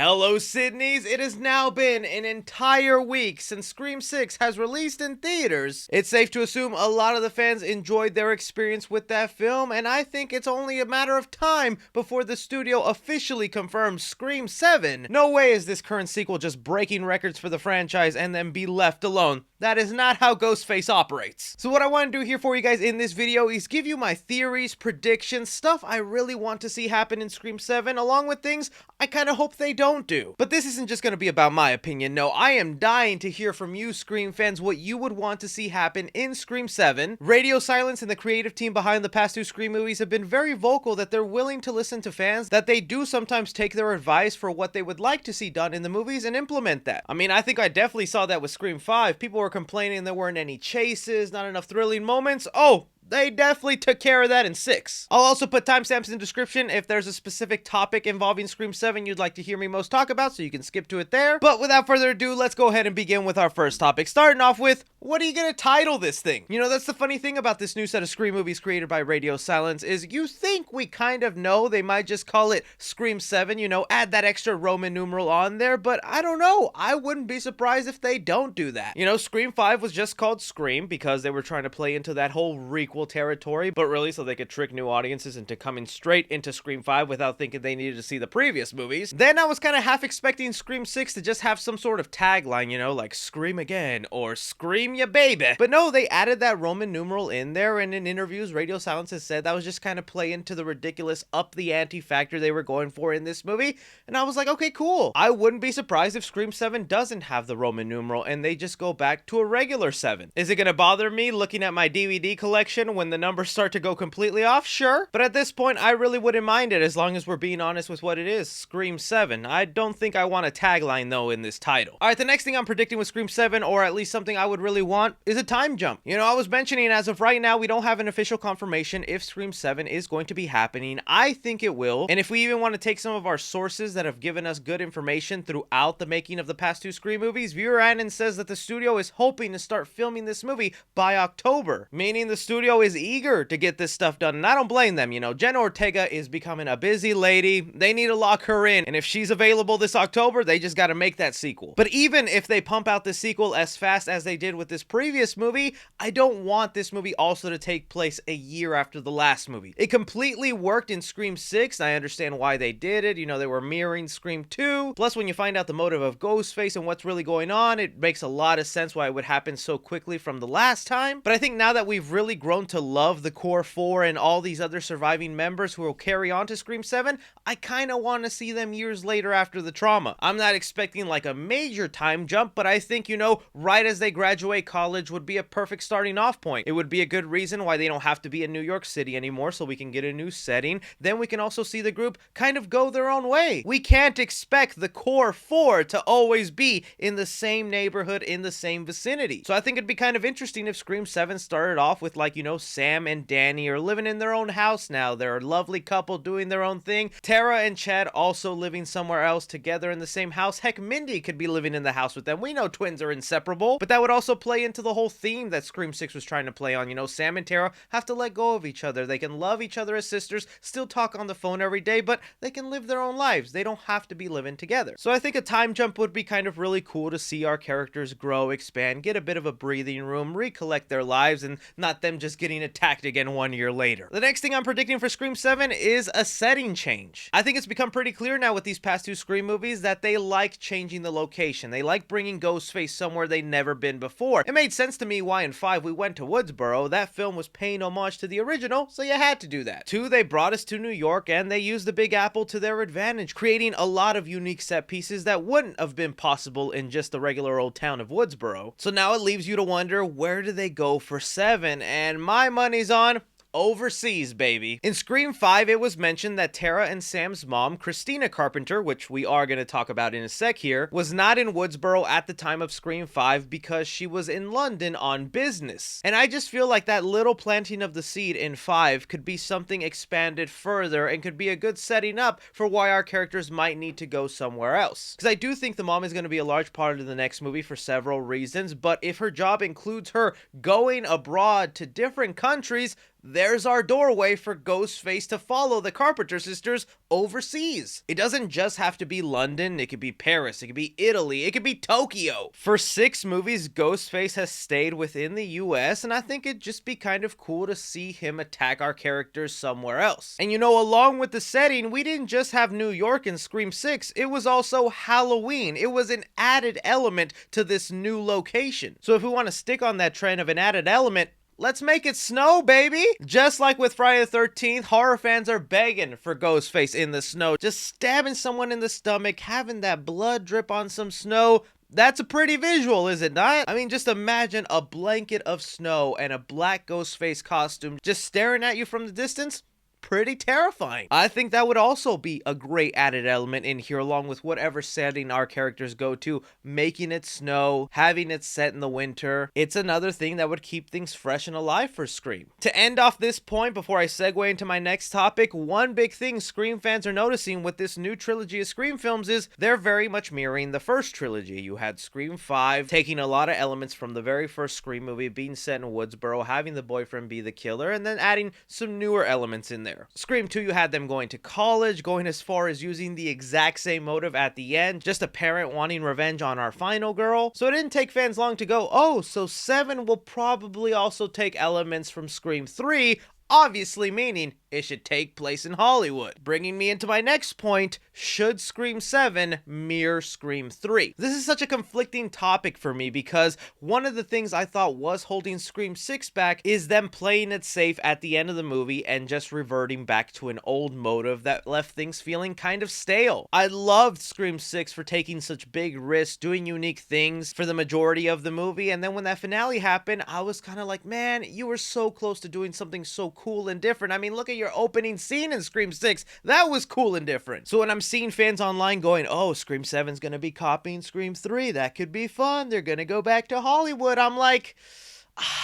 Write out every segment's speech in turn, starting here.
Hello Sydneys, it has now been an entire week since Scream 6 has released in theaters. It's safe to assume a lot of the fans enjoyed their experience with that film, and I think it's only a matter of time before the studio officially confirms Scream 7. No way is this current sequel just breaking records for the franchise and then be left alone. That is not how Ghostface operates. So what I want to do here for you guys in this video is give you my theories, predictions, stuff I really want to see happen in Scream 7, along with things I kind of hope they don't do. But this isn't just going to be about my opinion. No, I am dying to hear from you Scream fans what you would want to see happen in Scream 7. Radio Silence and the creative team behind the past two Scream movies have been very vocal that they're willing to listen to fans, that they do sometimes take their advice for what they would like to see done in the movies and implement that. I mean, I think I definitely saw that with Scream 5. People were complaining there weren't any chases, not enough thrilling moments. Oh, they definitely took care of that in 6. I'll also put timestamps in the description if there's a specific topic involving Scream 7 you'd like to hear me most talk about, so you can skip to it there. But without further ado, let's go ahead and begin with our first topic, starting off with, what are you gonna title this thing? You know, that's the funny thing about this new set of Scream movies created by Radio Silence is you think we kind of know they might just call it Scream 7, you know, add that extra Roman numeral on there, but I don't know. I wouldn't be surprised if they don't do that. You know, Scream 5 was just called Scream because they were trying to play into that whole requel territory, but really so they could trick new audiences into coming straight into Scream 5 without thinking they needed to see the previous movies. Then I was kind of half expecting Scream 6 to just have some sort of tagline, you know, like Scream Again or Scream Ya Baby. But no, they added that Roman numeral in there, and in interviews, Radio Silence has said that was just kind of play into the ridiculous up the ante factor they were going for in this movie, and I was like, okay, cool. I wouldn't be surprised if Scream 7 doesn't have the Roman numeral and they just go back to a regular 7. Is it gonna bother me looking at my DVD collection when the numbers start to go completely off? Sure. But at this point, I really wouldn't mind it as long as we're being honest with what it is, Scream 7. I don't think I want a tagline though in this title. Alright, the next thing I'm predicting with Scream 7, or at least something I would really want, is a time jump. You know, I was mentioning as of right now, we don't have an official confirmation if Scream 7 is going to be happening. I think it will. And if we even want to take some of our sources that have given us good information throughout the making of the past two Scream movies, viewer Annan says that the studio is hoping to start filming this movie by October, meaning the studio is eager to get this stuff done, and I don't blame them. You know, Jenna Ortega is becoming a busy lady. They need to lock her in, and if she's available this October, they just got to make that sequel. But even if they pump out the sequel as fast as they did with this previous movie, I don't want this movie also to take place a year after the last movie. It completely worked in Scream 6, and I understand why they did it. You know, they were mirroring Scream 2. Plus, when you find out the motive of Ghostface and what's really going on, it makes a lot of sense why it would happen so quickly from the last time. But I think now that we've really grown to love the core 4 and all these other surviving members who will carry on to Scream 7, I kind of want to see them years later after the trauma. I'm not expecting like a major time jump, but I think, you know, right as they graduate college would be a perfect starting off point. It would be a good reason why they don't have to be in New York City anymore, so we can get a new setting. Then we can also see the group kind of go their own way. We can't expect the core 4 to always be in the same neighborhood, in the same vicinity. So I think it'd be kind of interesting if Scream 7 started off with, like, you know, Sam and Danny are living in their own house now. They're a lovely couple doing their own thing. Tara and Chad also living somewhere else together in the same house. Heck, Mindy could be living in the house with them. We know twins are inseparable, but that would also play into the whole theme that Scream 6 was trying to play on. You know, Sam and Tara have to let go of each other. They can love each other as sisters, still talk on the phone every day, but they can live their own lives. They don't have to be living together. So I think a time jump would be kind of really cool to see our characters grow, expand, get a bit of a breathing room, recollect their lives, and not them just getting attacked again 1 year later. The next thing I'm predicting for Scream 7 is a setting change. I think it's become pretty clear now with these past two Scream movies that they like changing the location. They like bringing Ghostface somewhere they'd never been before. It made sense to me why in 5 we went to Woodsboro. That film was paying homage to the original, so you had to do that. 2, they brought us to New York and they used the Big Apple to their advantage, creating a lot of unique set pieces that wouldn't have been possible in just the regular old town of Woodsboro. So now it leaves you to wonder, where do they go for 7? And my money's on overseas, baby. In Scream 5, it was mentioned that Tara and Sam's mom, Christina Carpenter, which we are going to talk about in a sec here, was not in Woodsboro at the time of Scream 5 because she was in London on business. And I just feel like that little planting of the seed in 5 could be something expanded further and could be a good setting up for why our characters might need to go somewhere else. Because I do think the mom is going to be a large part of the next movie for several reasons, but if her job includes her going abroad to different countries, there's our doorway for Ghostface to follow the Carpenter sisters overseas. It doesn't just have to be London, it could be Paris, it could be Italy, it could be Tokyo. For 6 movies, Ghostface has stayed within the US, and I think it'd just be kind of cool to see him attack our characters somewhere else. And along with the setting, we didn't just have New York in Scream 6, it was also Halloween. It was an added element to this new location. So if we want to stick on that trend of an added element, let's make it snow, baby! Just like with Friday the 13th, horror fans are begging for Ghostface in the snow. Just stabbing someone in the stomach, having that blood drip on some snow. That's a pretty visual, is it not? I mean, just imagine a blanket of snow and a black Ghostface costume just staring at you from the distance. Pretty terrifying. I think that would also be a great added element in here, along with whatever setting our characters go to, making it snow, having it set in the winter. It's another thing that would keep things fresh and alive for Scream. To end off this point, before I segue into my next topic, one big thing Scream fans are noticing with this new trilogy of Scream films is they're very much mirroring the first trilogy. You had Scream 5 taking a lot of elements from the very first Scream movie, being set in Woodsboro, having the boyfriend be the killer, and then adding some newer elements in there. Scream 2, you had them going to college, going as far as using the exact same motive at the end, just a parent wanting revenge on our final girl. So it didn't take fans long to go, oh, so 7 will probably also take elements from Scream 3, obviously meaning it should take place in Hollywood. Bringing me into my next point, should Scream 7 mirror Scream 3? This is such a conflicting topic for me because one of the things I thought was holding Scream 6 back is them playing it safe at the end of the movie and just reverting back to an old motive that left things feeling kind of stale. I loved Scream 6 for taking such big risks, doing unique things for the majority of the movie, and then when that finale happened, I was kind of like, man, you were so close to doing something so cool and different. I mean, look at your opening scene in Scream 6. That was cool and different. So when I'm seeing fans online going, oh, Scream 7's gonna be copying Scream 3, that could be fun, they're gonna go back to Hollywood, I'm like,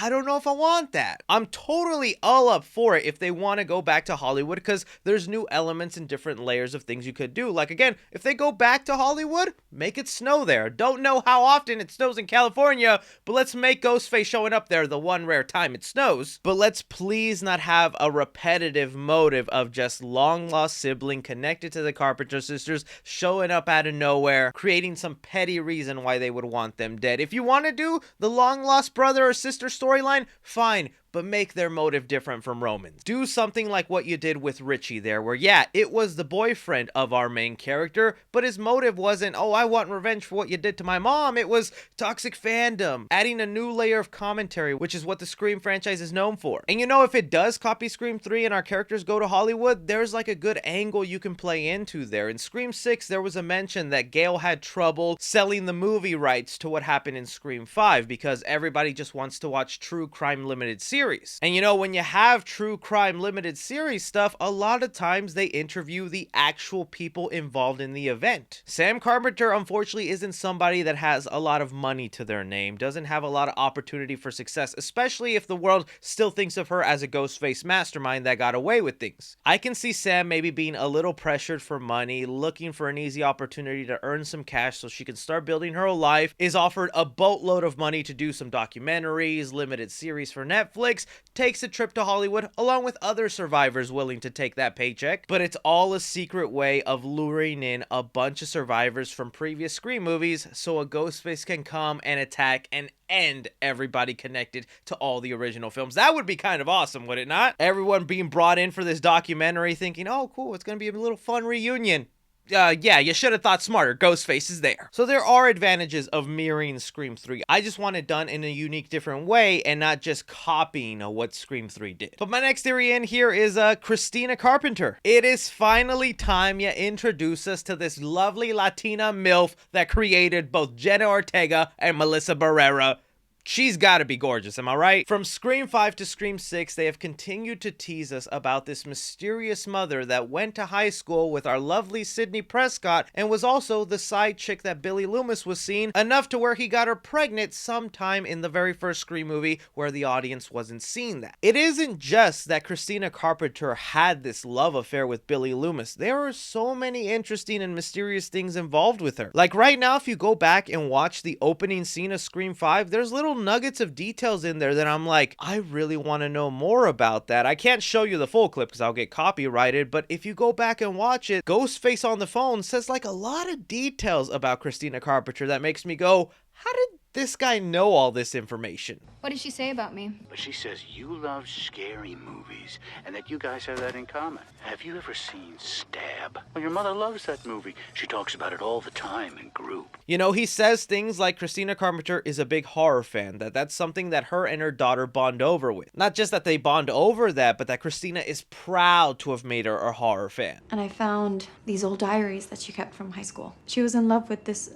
I don't know if I want that. I'm totally all up for it if they want to go back to Hollywood because there's new elements and different layers of things you could do. Like, again, if they go back to Hollywood, make it snow there. Don't know how often it snows in California, but let's make Ghostface showing up there the one rare time it snows. But let's please not have a repetitive motive of just long-lost sibling connected to the Carpenter sisters showing up out of nowhere, creating some petty reason why they would want them dead. If you want to do the long-lost brother or sister storyline, fine, but make their motive different from Roman's. Do something like what you did with Richie there, where yeah, it was the boyfriend of our main character, but his motive wasn't, oh, I want revenge for what you did to my mom. It was toxic fandom, adding a new layer of commentary, which is what the Scream franchise is known for. And if it does copy Scream 3 and our characters go to Hollywood, there's like a good angle you can play into there. In Scream 6, there was a mention that Gale had trouble selling the movie rights to what happened in Scream 5 because everybody just wants to watch true crime limited series. And when you have true crime limited series stuff, a lot of times they interview the actual people involved in the event. Sam Carpenter, unfortunately, isn't somebody that has a lot of money to their name, doesn't have a lot of opportunity for success, especially if the world still thinks of her as a Ghostface mastermind that got away with things. I can see Sam maybe being a little pressured for money, looking for an easy opportunity to earn some cash so she can start building her life, is offered a boatload of money to do some documentaries, limited series for Netflix, takes a trip to Hollywood along with other survivors willing to take that paycheck, but it's all a secret way of luring in a bunch of survivors from previous Scream movies so a Ghostface can come and attack and end everybody connected to all the original films. That would be kind of awesome, would it not? Everyone being brought in for this documentary thinking, oh cool, it's gonna be a little fun reunion. Yeah, you should have thought smarter. Ghostface is there. So there are advantages of mirroring Scream 3. I just want it done in a unique, different way and not just copying what Scream 3 did. But my next theory in here is Christina Carpenter. It is finally time you introduce us to this lovely Latina MILF that created both Jenna Ortega and Melissa Barrera. She's gotta be gorgeous, am I right? From Scream 5 to Scream 6, they have continued to tease us about this mysterious mother that went to high school with our lovely Sidney Prescott and was also the side chick that Billy Loomis was seeing, enough to where he got her pregnant sometime in the very first Scream movie where the audience wasn't seeing that. It isn't just that Christina Carpenter had this love affair with Billy Loomis. There are so many interesting and mysterious things involved with her. Like right now, if you go back and watch the opening scene of Scream 5, there's little little nuggets of details in there that I'm like, I really want to know more about that. I can't show you the full clip because I'll get copyrighted, but if you go back and watch it, Ghostface on the phone says like a lot of details about Christina Carpenter that makes me go, how did this guy know all this information? What did she say about me? But she says you love scary movies and that you guys have that in common. Have you ever seen Stab? Well, your mother loves that movie. She talks about it all the time in group. You know, he says things like Christina Carpenter is a big horror fan, that's something that her and her daughter bond over with. Not just that they bond over that, but that Christina is proud to have made her a horror fan. And I found these old diaries that she kept from high school. She was in love with this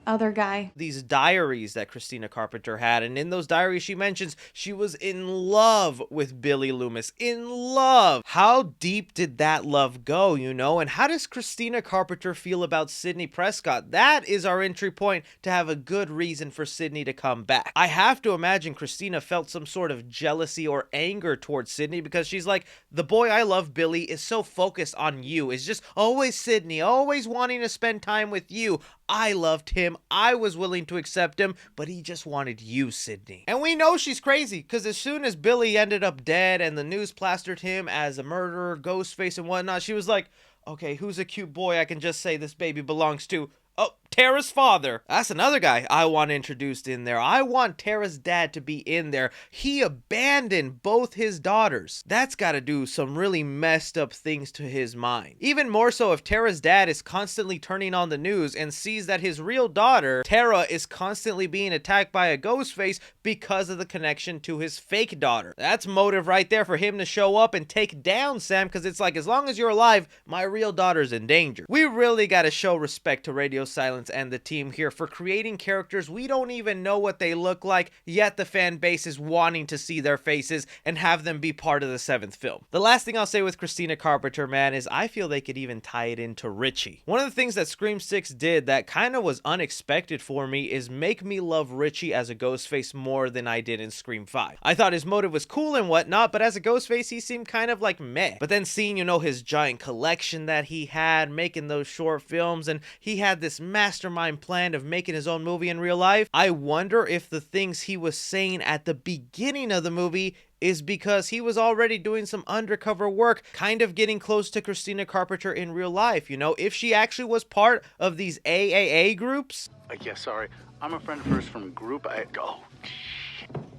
other guy. These diaries that Christina Carpenter had, and in those diaries she mentions she was in love with Billy Loomis. In love! How deep did that love go, you know? And how does Christina Carpenter feel about Sidney Prescott? That is our entry point to have a good reason for Sidney to come back. I have to imagine Christina felt some sort of jealousy or anger towards Sidney because she's like, the boy I love, Billy, is so focused on you. Is just always Sidney, always wanting to spend time with you. I loved him, I was willing to accept him, but he just wanted you, Sidney. And we know she's crazy, because as soon as Billy ended up dead and the news plastered him as a murderer, Ghostface and whatnot, she was like, okay, who's a cute boy I can just say this baby belongs to? Oh, Tara's father. That's another guy I want introduced in there. I want Tara's dad to be in there. He abandoned both his daughters. That's got to do some really messed up things to his mind. Even more so if Tara's dad is constantly turning on the news and sees that his real daughter, Tara, is constantly being attacked by a Ghostface because of the connection to his fake daughter. That's motive right there for him to show up and take down Sam, because it's like, as long as you're alive, my real daughter's in danger. We really got to show respect to Radio Silence and the team here for creating characters we don't even know what they look like, yet the fan base is wanting to see their faces and have them be part of the 7th film. The last thing I'll say with Christina Carpenter, man, is I feel they could even tie it into Richie. One of the things that Scream 6 did that kind of was unexpected for me is make me love Richie as a Ghostface more than I did in Scream 5. I thought his motive was cool and whatnot, but as a Ghostface he seemed kind of like meh. But then seeing, you know, his giant collection that he had, making those short films, and he had this mastermind plan of making his own movie in real life, I wonder if the things he was saying at the beginning of the movie is because he was already doing some undercover work, kind of getting close to Christina Carpenter in real life, you know, if she actually was part of these AAA groups. Yeah, sorry. I'm a friend of hers from group.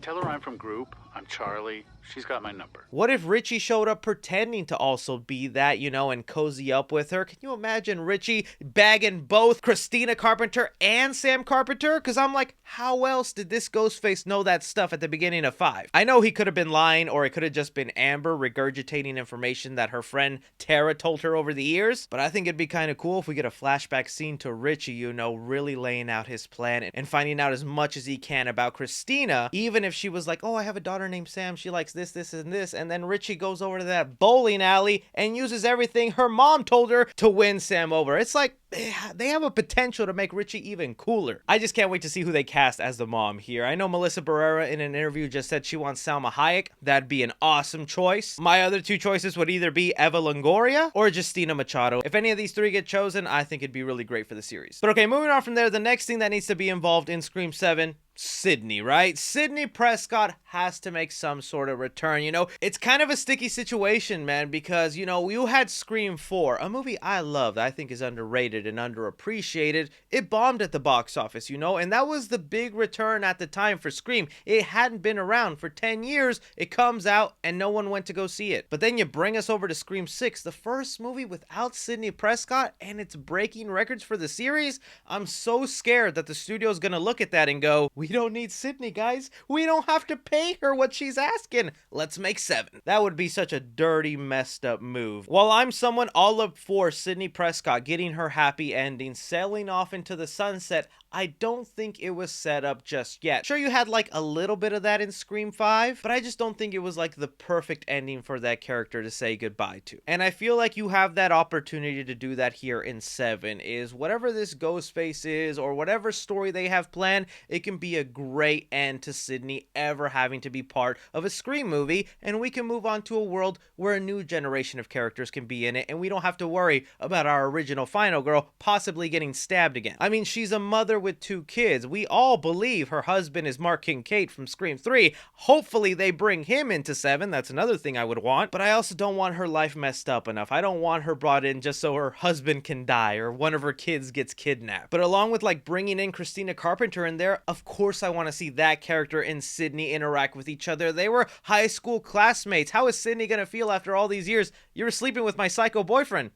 Tell her I'm from group. I'm Charlie. She's got my number. What if Richie showed up pretending to also be that, you know, and cozy up with her? Can you imagine Richie bagging both Christina Carpenter and Sam Carpenter? Because I'm like, how else did this Ghostface know that stuff at the beginning of 5? I know he could have been lying, or it could have just been Amber regurgitating information that her friend Tara told her over the years, but I think it'd be kind of cool if we get a flashback scene to Richie, you know, really laying out his plan and finding out as much as he can about Christina, even if she was like, oh, I have a daughter named Sam, she likes this, and this, and then Richie goes over to that bowling alley and uses everything her mom told her to win Sam over. It's like, they have a potential to make Richie even cooler. I just can't wait to see who they cast as the mom here. I know Melissa Barrera in an interview just said she wants Salma Hayek. That'd be an awesome choice. My other 2 choices would either be Eva Longoria or Justina Machado. If any of these 3 get chosen, I think it'd be really great for the series. But okay, moving on from there, the next thing that needs to be involved in Scream 7, Sidney, right? Sidney Prescott has to make some sort of return. You know, it's kind of a sticky situation, man, because, you know, you had Scream 4, a movie I love that I think is underrated and underappreciated. It bombed at the box office, you know, and that was the big return at the time for Scream. It hadn't been around for 10 years. It comes out and no one went to go see it. But then you bring us over to Scream 6, the first movie without Sidney Prescott, and it's breaking records for the series. I'm so scared that the studio's gonna look at that and go, we don't need Sidney, guys. We don't have to pay her what she's asking. Let's make 7. That would be such a dirty, messed up move. While I'm someone all up for Sidney Prescott getting her happy ending, sailing off into the sunset, I don't think it was set up just yet. Sure, you had like a little bit of that in Scream 5, but I just don't think it was like the perfect ending for that character to say goodbye to. And I feel like you have that opportunity to do that here in 7, is whatever this Ghostface is or whatever story they have planned, it can be a great end to Sidney ever having having to be part of a Scream movie, and we can move on to a world where a new generation of characters can be in it, and we don't have to worry about our original final girl possibly getting stabbed again. I mean, she's a mother with 2 kids. We all believe her husband is Mark Kincaid from Scream 3. Hopefully they bring him into 7. That's another thing I would want. But I also don't want her life messed up enough. I don't want her brought in just so her husband can die or one of her kids gets kidnapped. But along with like bringing in Christina Carpenter in there, of course I want to see that character and Sidney interact with each other. They were high school classmates. How is Sidney gonna feel after all these years? You were sleeping with my psycho boyfriend.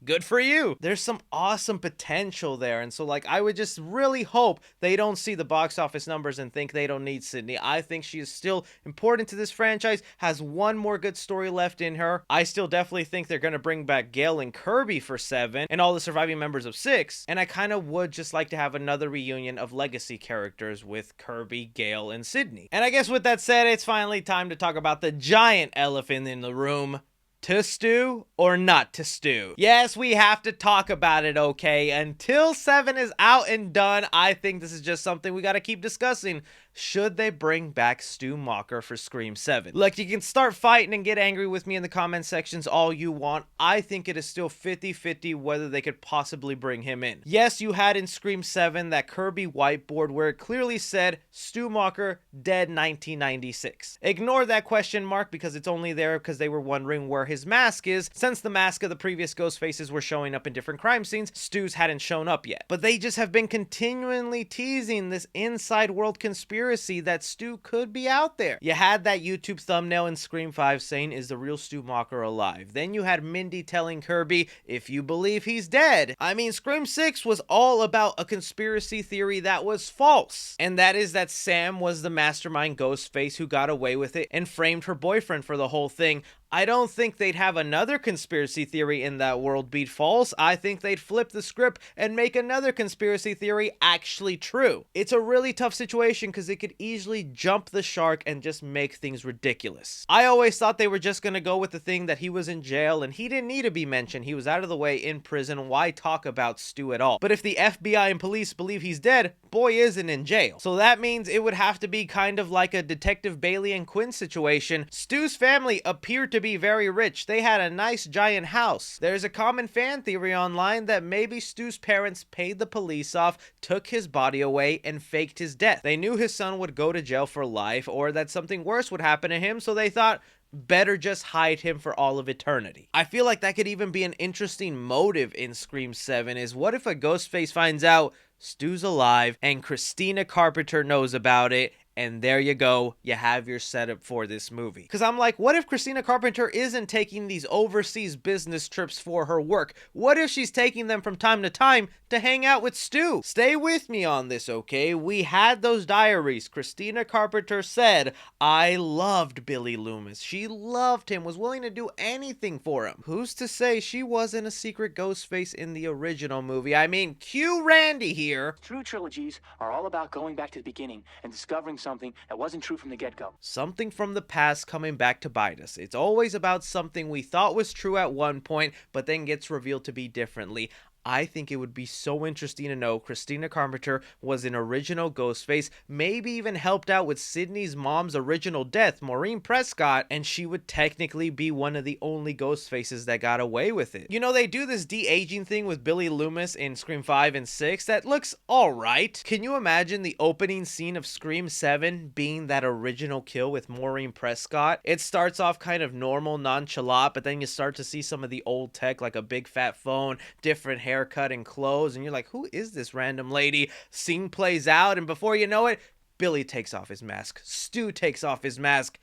Good for you. There's some awesome potential there. And so like I would just really hope they don't see the box office numbers and think they don't need Sidney. I think she is still important to this franchise, has one more good story left in her. I still definitely think they're going to bring back Gale and Kirby for 7 and all the surviving members of 6. And I kind of would just like to have another reunion of legacy characters with Kirby, Gale, and Sidney. And I guess with that said, it's finally time to talk about the giant elephant in the room. To stew or not to stew? Yes, we have to talk about it, okay? Until 7 is out and done, I think this is just something we gotta keep discussing. Should they bring back Stu Macher for Scream 7? Look, you can start fighting and get angry with me in the comment sections all you want. I think it is still 50-50 whether they could possibly bring him in. Yes, you had in Scream 7 that Kirby whiteboard where it clearly said Stu Macher dead 1996. Ignore that question mark because it's only there because they were wondering where his mask is. Since the mask of the previous Ghostfaces were showing up in different crime scenes, Stu's hadn't shown up yet. But they just have been continually teasing this inside world conspiracy that Stu could be out there. You had that YouTube thumbnail in Scream 5 saying, is the real Stu Macher alive? Then you had Mindy telling Kirby, if you believe he's dead. I mean, Scream 6 was all about a conspiracy theory that was false. And that is that Sam was the mastermind Ghostface who got away with it and framed her boyfriend for the whole thing. I don't think they'd have another conspiracy theory in that world be false. I think they'd flip the script and make another conspiracy theory actually true. It's a really tough situation because it could easily jump the shark and just make things ridiculous. I always thought they were just going to go with the thing that he was in jail and he didn't need to be mentioned. He was out of the way in prison. Why talk about Stu at all? But if the FBI and police believe he's dead, boy isn't in jail. So that means it would have to be kind of like a Detective Bailey and Quinn situation. Stu's family appeared to be very rich. They had a nice giant house. There's a common fan theory online that maybe Stu's parents paid the police off, took his body away, and faked his death. They knew his son would go to jail for life or that something worse would happen to him, so they thought, better just hide him for all of eternity. I feel like that could even be an interesting motive in Scream 7 is what if a Ghostface finds out Stu's alive and Christina Carpenter knows about it, and there you go, you have your setup for this movie. Because I'm like, what if Christina Carpenter isn't taking these overseas business trips for her work? What if she's taking them from time to time to hang out with Stu? Stay with me on this, okay? We had those diaries. Christina Carpenter said, I loved Billy Loomis. She loved him, was willing to do anything for him. Who's to say she wasn't a secret Ghostface in the original movie? I mean, cue Randy here. True trilogies are all about going back to the beginning and discovering something that wasn't true from the get-go. Something from the past coming back to bite us. It's always about something we thought was true at one point, but then gets revealed to be differently. I think it would be so interesting to know Christina Carpenter was an original Ghostface, maybe even helped out with Sidney's mom's original death, Maureen Prescott, and she would technically be one of the only Ghostfaces that got away with it. You know, they do this de-aging thing with Billy Loomis in Scream 5 and 6 that looks alright. Can you imagine the opening scene of Scream 7 being that original kill with Maureen Prescott? It starts off kind of normal, nonchalant, but then you start to see some of the old tech like a big fat phone, different haircut and clothes, and you're like, who is this random lady? Scene plays out, and before you know it, Billy takes off his mask, Stu takes off his mask,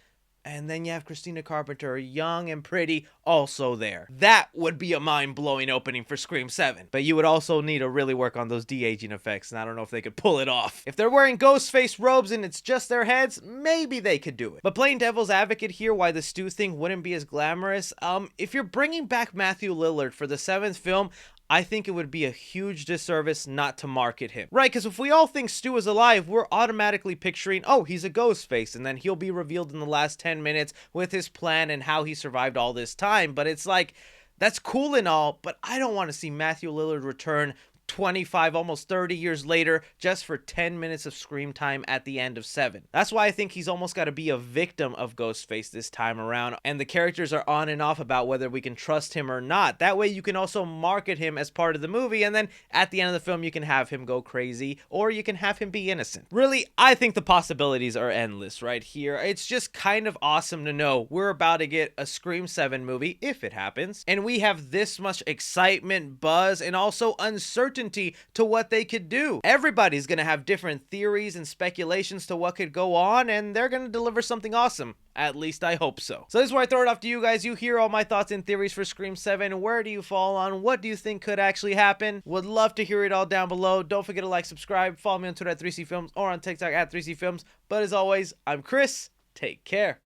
and then you have Christina Carpenter, young and pretty, also there. That would be a mind-blowing opening for Scream 7. But you would also need to really work on those de-aging effects, and I don't know if they could pull it off. If they're wearing Ghostface robes and it's just their heads, maybe they could do it. But playing devil's advocate here, why the Stu thing wouldn't be as glamorous, if you're bringing back Mathew Lillard for the 7th film, I think it would be a huge disservice not to market him. Right, because if we all think Stu is alive, we're automatically picturing, oh, he's a Ghostface, and then he'll be revealed in the last 10 minutes with his plan and how he survived all this time. But it's like, that's cool and all, but I don't want to see Mathew Lillard return 25, almost 30 years later, just for 10 minutes of screen time at the end of 7. That's why I think he's almost got to be a victim of Ghostface this time around, and the characters are on and off about whether we can trust him or not. That way you can also market him as part of the movie, and then at the end of the film you can have him go crazy, or you can have him be innocent. Really, I think the possibilities are endless right here. It's just kind of awesome to know we're about to get a Scream 7 movie, if it happens, and we have this much excitement, buzz, and also uncertainty to what they could do. Everybody's gonna have different theories and speculations to what could go on, and they're gonna deliver something awesome. At least I hope so. So this is where I throw it off to you guys. You hear all my thoughts and theories for Scream 7. Where do you fall on? What do you think could actually happen? Would love to hear it all down below. Don't forget to like, subscribe, follow me on Twitter at 3C Films or on TikTok at 3C Films. But as always, I'm Chris. Take care.